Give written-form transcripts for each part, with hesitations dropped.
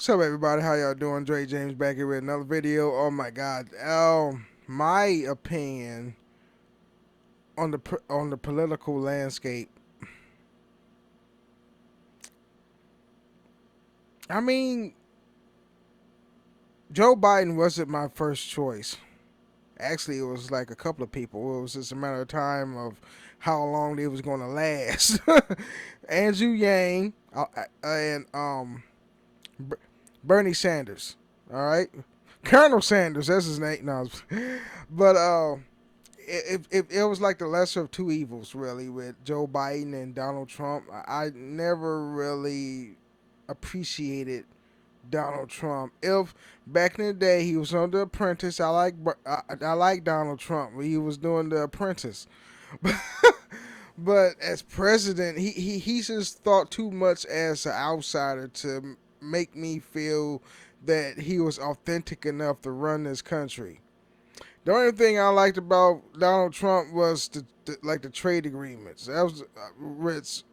What's up, everybody? How y'all doing? Dray Jaymes back here with another video. Oh my God! My opinion on the political landscape. I mean, Joe Biden wasn't my first choice. Actually, it was like a couple of people. It was just a matter of time of how long they was going to last. Andrew Yang and Bernie Sanders. All right, Colonel Sanders. That's his name. No, but it was like the lesser of two evils, really, with Joe Biden and Donald Trump. I never really appreciated Donald Trump. If back in the day he was on The Apprentice, I like Donald Trump when he was doing The Apprentice. But as president, he just thought too much as an outsider to make me feel that he was authentic enough to run this country. The only thing I liked about Donald Trump was the trade agreements. That was Rich.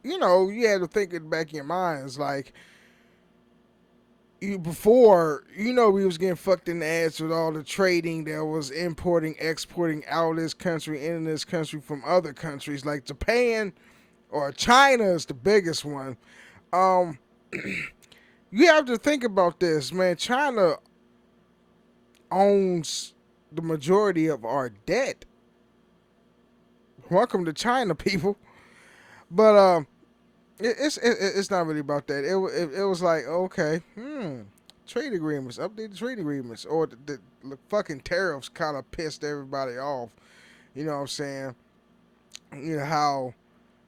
You had to think it back in your mind. It's like before, we was getting fucked in the ass with all the trading that was importing, exporting out of this country, into this country from other countries like Japan or China is the biggest one. Um, you have to think about this, man. China owns the majority of our debt. Welcome to China, people. But it's not really about that. It was like, okay, trade agreements, update the trade agreements, or the fucking tariffs kind of pissed everybody off. You know what I'm saying? You know how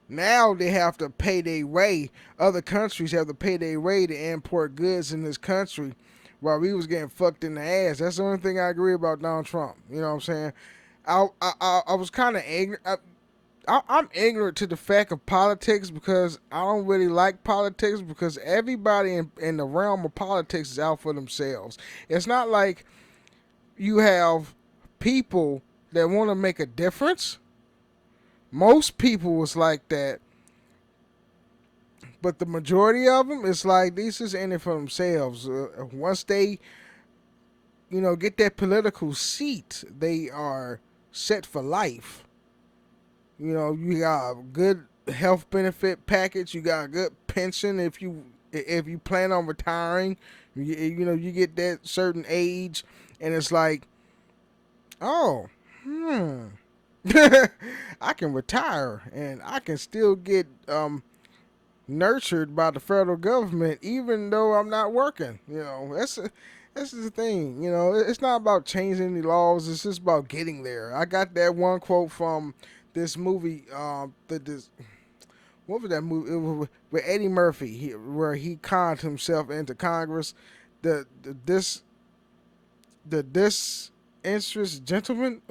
now they have to pay their way. Other countries have to pay their way to import goods in this country, while we was getting fucked in the ass. That's the only thing I agree about Donald Trump. You know what I'm saying? I was kind of angry. I'm ignorant to the fact of politics because I don't really like politics because everybody in the realm of politics is out for themselves. It's not like you have people that want to make a difference. Most people was like that, but the majority of them is like these is in it for themselves. Once they, get that political seat, they are set for life. You got a good health benefit package. You got a good pension if you plan on retiring. You get that certain age, and it's like, oh, I can retire and I can still get nurtured by the federal government, even though I'm not working. That's the thing. It's not about changing any laws. It's just about getting there. I got that one quote from this movie. What was that movie? It was with Eddie Murphy, where he conned himself into Congress. The disinterest gentleman.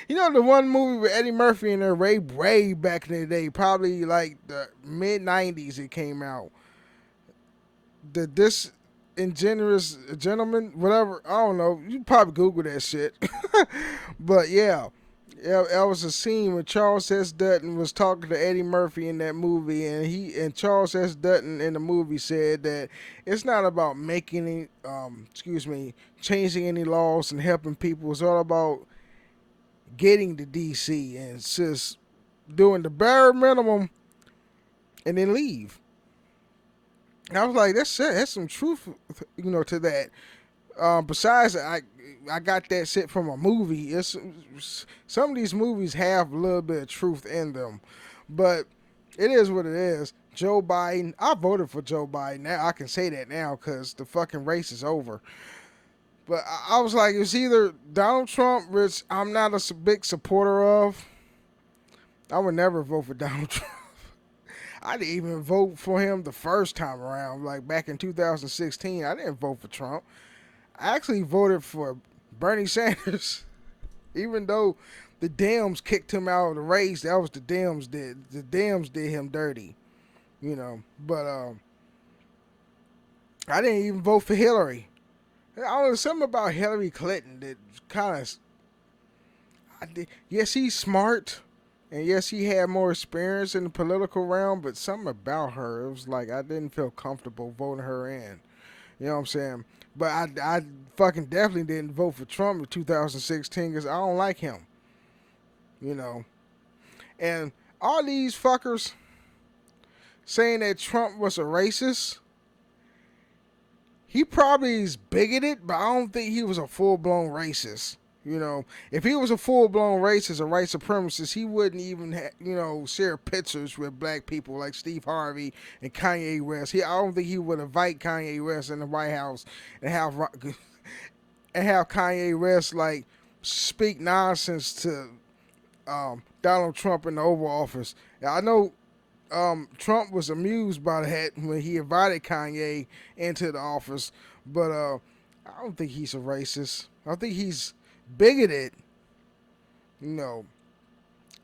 The one movie with Eddie Murphy in there, way back in the day, probably like the mid '90s. It came out. The disingenuous gentleman, whatever. I don't know. You probably Google that shit. But yeah, that was a scene when Charles S. Dutton was talking to Eddie Murphy in that movie, and Charles S. Dutton in the movie said that it's not about making any, changing any laws and helping people. It's all about getting to DC and just doing the bare minimum and then leave. And I was like, that's some truth, to that. Besides, I got that shit from a movie. It's some of these movies have a little bit of truth in them, but it is what it is. Joe Biden, I voted for Joe Biden. Now I can say that now because the fucking race is over. But I was like, it's either Donald Trump, which I'm not a big supporter of. I would never vote for Donald Trump. I didn't even vote for him the first time around. Like back in 2016, I didn't vote for Trump. I actually voted for Bernie Sanders, even though the Dems kicked him out of the race. That was the Dems did. The Dems did him dirty, But I didn't even vote for Hillary. I don't know, something about Hillary Clinton that kind of. Yes, he's smart, And yes, he had more experience in the political realm, but something about her, it was like I didn't feel comfortable voting her in. You know what I'm saying? But I fucking definitely didn't vote for Trump in 2016 because I don't like him. You know, and all these fuckers saying that Trump was a racist, he probably is bigoted, but I don't think he was a full blown racist. You know, if he was a full blown racist or white supremacist, he wouldn't even, share pictures with black people like Steve Harvey and Kanye West. I don't think he would invite Kanye West in the White House and have Kanye West like speak nonsense to Donald Trump in the Oval Office. I know Trump was amused by that when he invited Kanye into the office, but I don't think he's a racist. I think he's bigoted, you know,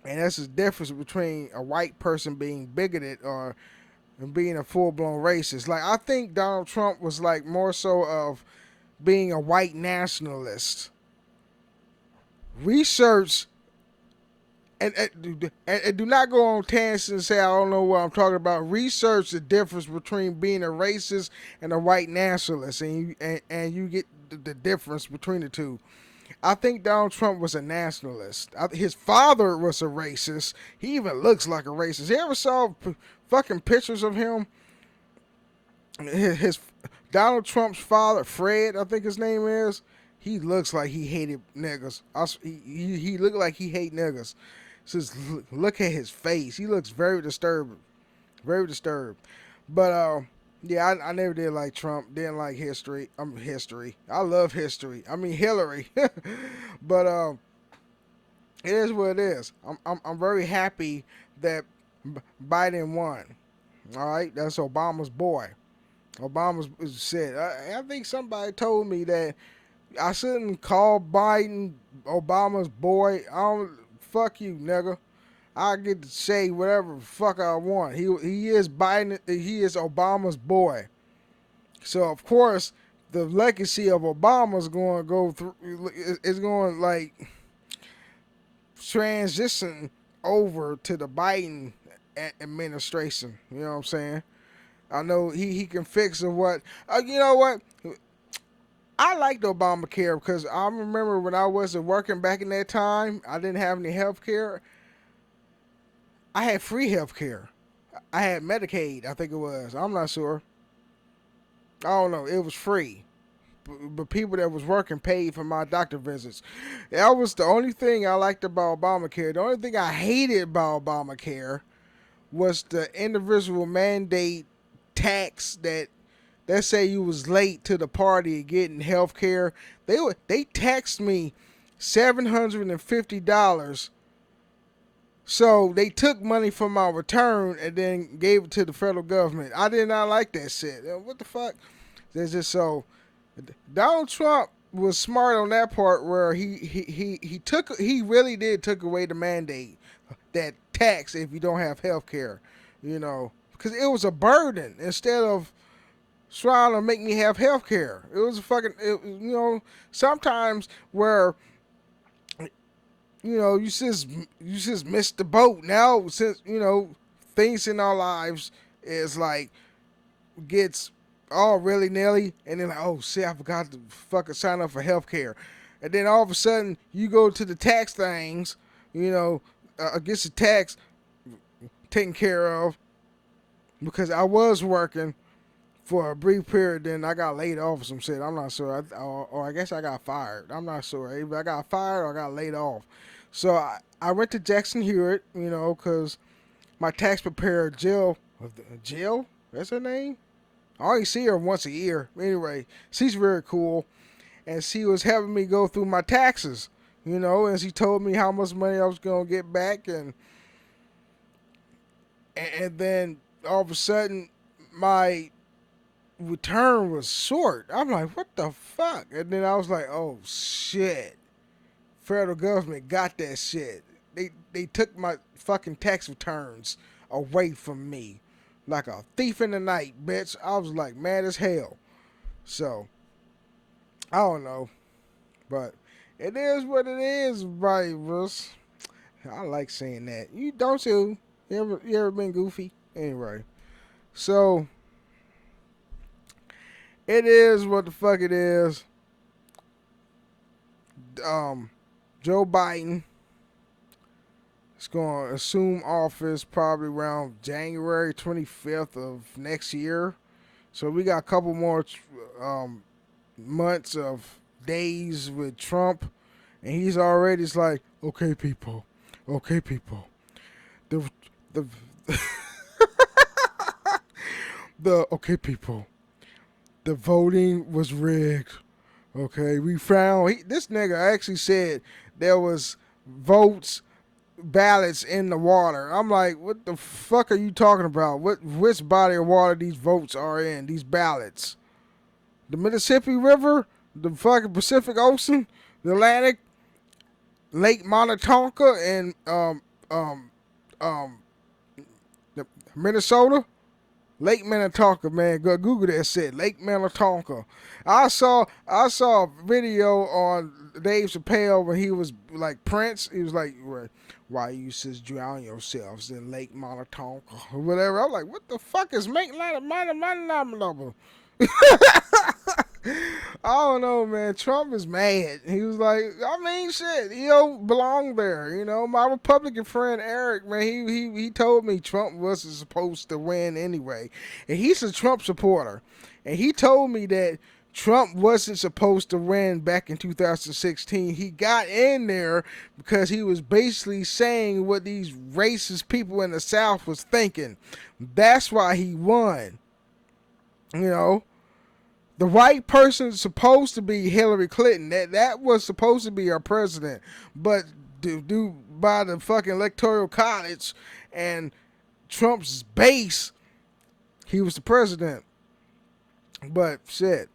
and that's the difference between a white person being bigoted or being a full blown racist. Like I think Donald Trump was like more so of being a white nationalist. Research and do not go on tangents and say I don't know what I'm talking about. Research the difference between being a racist and a white nationalist, and you get the difference between the two. I think Donald Trump was a nationalist. His father was a racist. He even looks like a racist. You ever saw fucking pictures of him? His Donald Trump's father, Fred, I think his name is. He looks like he hated niggas. He looked like he hate niggas. Just look at his face. He looks very disturbed. Very disturbed. But yeah, I never did like Trump. Didn't like history. History. I love history. I mean Hillary. But it is what it is. I'm very happy that Biden won. All right, that's Obama's boy. Obama said. I think somebody told me that I shouldn't call Biden Obama's boy. I don't. Fuck you, nigga. I get to say whatever the fuck I want. He is Biden. He is Obama's boy. So of course, the legacy of Obama is going to go through. It's going to like transition over to the Biden administration. You know what I'm saying? I know he can fix what. You know what? I liked Obamacare because I remember when I wasn't working back in that time, I didn't have any health care. I had free health care. I had Medicaid, I think it was. I'm not sure. I don't know. It was free. But people that was working paid for my doctor visits. That was the only thing I liked about Obamacare. The only thing I hated about Obamacare was the individual mandate tax that let's say you was late to the party getting health care. They taxed me $750. So they took money from my return and then gave it to the federal government. I did not like that shit. What the fuck? There's just so Donald Trump was smart on that part where he really did took away the mandate that tax if you don't have health care, because it was a burden instead of trying to make me have health care. It was a fucking, sometimes where, you just missed the boat. Now, since, things in our lives is like, gets all really nilly, and then like, oh shit, I forgot to fucking sign up for health care. And then all of a sudden, you go to the tax things, gets the tax taken care of because I was working for a brief period, then I got laid off or some shit. I'm not sure. Or I guess I got fired. I'm not sure. Either I got fired or I got laid off. So I went to Jackson Hewitt, because my tax preparer, Jill, that's her name? I only see her once a year. Anyway, she's very cool. And she was having me go through my taxes, and she told me how much money I was going to get back. And then all of a sudden, my return was short. I'm like, what the fuck? And then I was like, oh shit. Federal government got that shit. They took my fucking tax returns away from me. Like a thief in the night, bitch. I was like mad as hell. So, I don't know. But it is what it is, virus. I like saying that. You don't you? You ever been goofy? Anyway, so it is what the fuck it is. Um, Joe Biden is going to assume office probably around January 25th of next year. So we got a couple more um, months of days with Trump, and he's already it's like, okay, people, the the the okay, people, the voting was rigged. Okay, we found this nigga actually said there was votes ballots in the water. I'm like, what the fuck are you talking about? Which body of water these votes are in? These ballots? The Mississippi River, the fucking Pacific Ocean, the Atlantic, Lake Minnetonka, and um the Minnesota. Lake Minnetonka, man. Go Google that shit. Lake Minnetonka. I saw a video on Dave Chappelle when he was like Prince. He was like, "Why you just drown yourselves in Lake Minnetonka or whatever?" I'm like, "What the fuck is Lake Minnetonka?" I don't know, man. Trump is mad. He was like, I mean, shit, he don't belong there. You know, my Republican friend Eric, man, he told me Trump wasn't supposed to win anyway, and he's a Trump supporter, and he told me that Trump wasn't supposed to win back in 2016. He got in there because he was basically saying what these racist people in the South was thinking. That's why he won. You know. The white person's supposed to be Hillary Clinton. That was supposed to be our president. But due by the fucking electoral college and Trump's base, he was the president. But shit,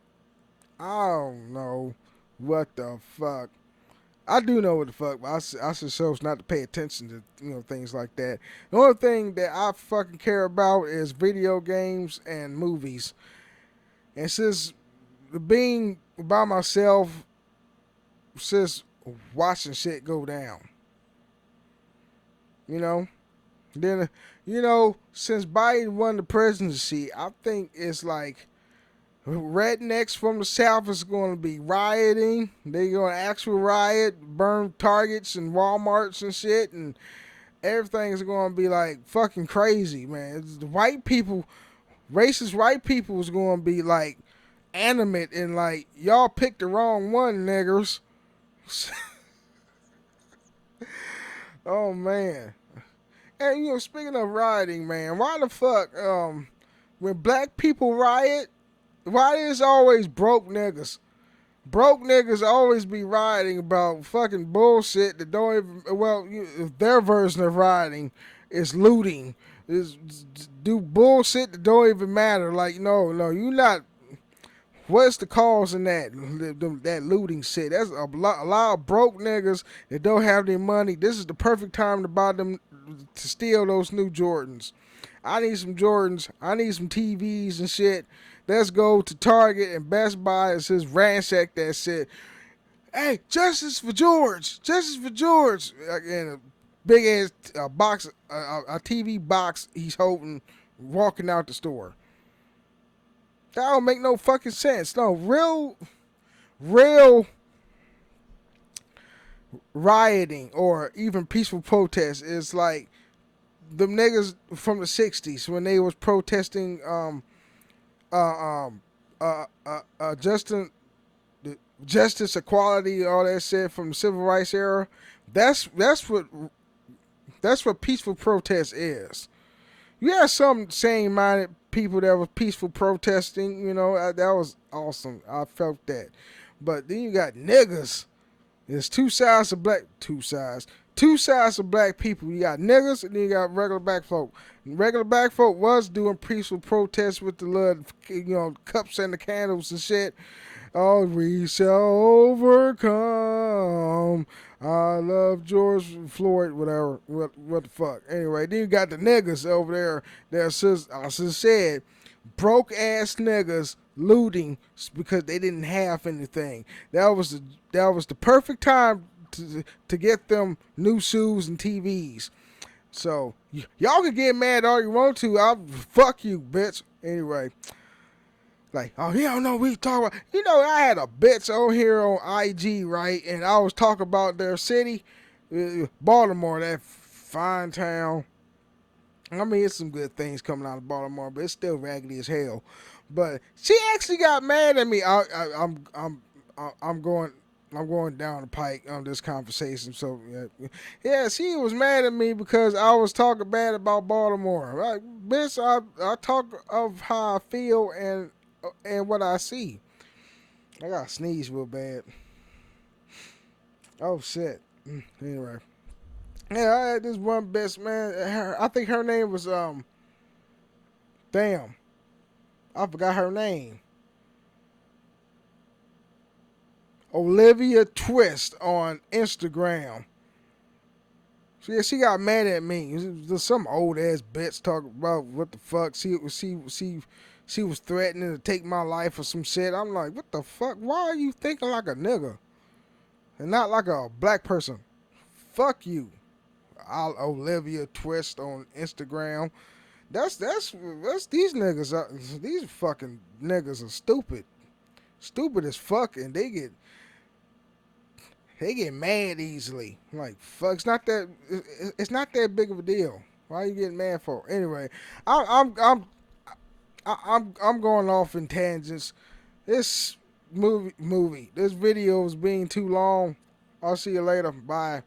I don't know what the fuck. I do know what the fuck, but I should chose not to pay attention to things like that. The only thing that I fucking care about is video games and movies. And since being by myself, since watching shit go down, then since Biden won the presidency, I think it's like rednecks from the South is going to be rioting. They're going to actually riot, burn Targets and Walmarts and shit, and everything is going to be like fucking crazy, man. The white people, racist white people, is going to be like animate and like, y'all picked the wrong one, niggers. Oh man. And speaking of rioting, man, why the fuck when black people riot, why is always broke niggas? Broke niggas always be rioting about fucking bullshit that don't even, their version of rioting is looting. Is do bullshit that don't even matter. Like, no, you not. What's the cause in that looting shit? That's a lot of broke niggas that don't have any money. This is the perfect time to buy them, to steal those new Jordans. I need some Jordans. I need some TVs and shit. Let's go to Target and Best Buy and just ransack that shit. Hey, justice for George! Justice for George! And a big ass box, a TV box he's holding, walking out the store. That don't make no fucking sense. No, real rioting or even peaceful protest is like them niggas from the '60s when they was protesting justice, equality, all that shit from the civil rights era. That's what peaceful protest is. You have some sane-minded people that were peaceful protesting, that was awesome. I felt that. But then you got niggas. There's two sides of black people. You got niggas and then you got regular black folk. And regular black folk was doing peaceful protests with the little, cups and the candles and shit. Oh, we shall overcome. I love George Floyd, whatever. What the fuck? Anyway, then you got the niggas over there that I just said, broke ass niggas looting because they didn't have anything. That was the perfect time to get them new shoes and TVs. So y'all can get mad all you want to. I'll fuck you, bitch. Anyway, like, oh, he don't know what we talk about. You know, I had a bitch on here on IG, right? And I was talking about their city, Baltimore, that fine town. I mean, it's some good things coming out of Baltimore, but it's still raggedy as hell. But she actually got mad at me. I'm going. I'm going down the pike on this conversation. So, yeah, she was mad at me because I was talking bad about Baltimore. Like, bitch, I talk of how I feel and what I see. I got sneeze real bad. Oh shit. Anyway, yeah, I had this one bitch, man. I think her name was damn, I forgot her name. Olivia Twist on Instagram. So yeah, she got mad at me. There's some old ass bitch talking about what the fuck. She was threatening to take my life or some shit. I'm like, what the fuck? Why are you thinking like a nigga and not like a black person? Fuck you. Olivia Twist on Instagram. That's these niggas. These fucking niggas are stupid, stupid as fuck, and they get mad easily. Like fuck, it's not that big of a deal. Why are you getting mad for? Anyway, I'm going off in tangents. This this video is being too long. I'll see you later. Bye.